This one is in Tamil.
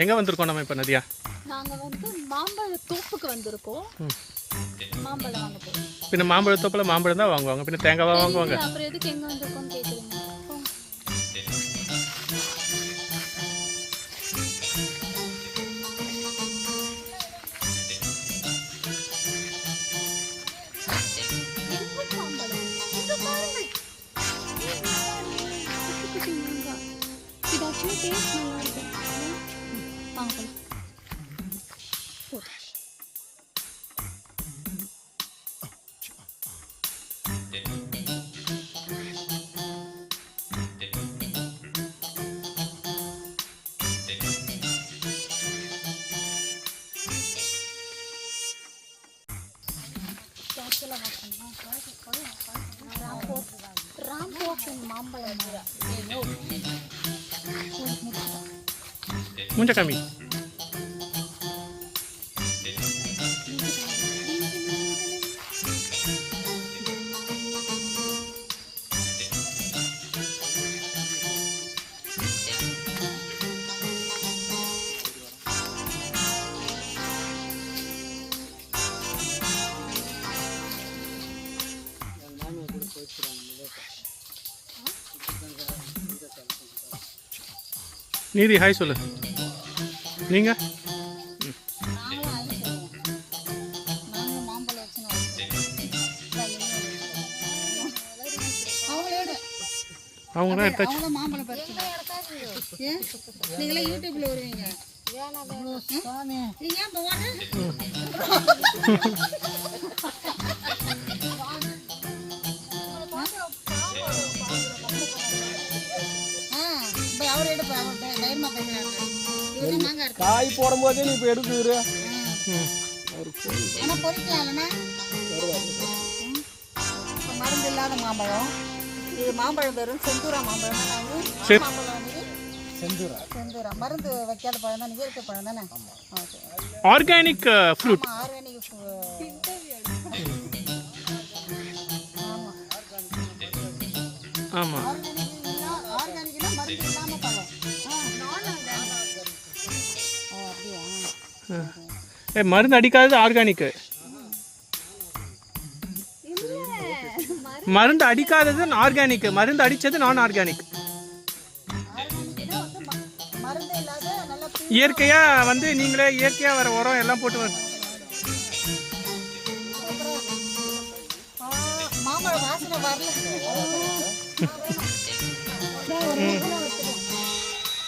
எங்கே வந்திருக்கோம் நம்ம இப்போ நதியா? நாங்கள் வந்து மாம்பழ தோப்புக்கு வந்திருக்கோம். மாம்பழம் வாங்க போகிறோம். பின்ன மாம்பழ தோப்பில் மாம்பழம் தான் வாங்குவாங்க, பின்ன தேங்காவா வாங்குவாங்க? அப்புறம் எதுக்கு எங்கே வந்திருக்கோம்னு கேட்குறீங்க? மூஞ்ச காமி. நீதி ஹாய் சொல்லு. நீங்கள் அவங்க தான் எடுத்தாச்சு. நீங்களே யூடியூப்ல வருவீங்க. காய் போடும் போதே நீ இப்போ எடுக்குற மருந்து இல்லாத மாம்பழம். இது மாம்பழம் பேரும் செந்தூரா மாம்பழம். செந்தூரா மருந்து வைக்காத பழம் தானே, இயற்கை பழம் தானே. Organic fruit. ஆர்கானிக். ஆமாம், ஆர்கானிக்னா மருந்து இல்லாம பழம். மருந்து அடிக்காதது ஆர்கானிக்கு. மருந்து அடிக்காதது ஆர்கானிக், மருந்து அடித்தது நான் ஆர்கானிக். இயற்கையாக வந்து நீங்களே இயற்கையாக வர உரம் எல்லாம் போட்டு வர. மாம்பழம் வாசனை வரல.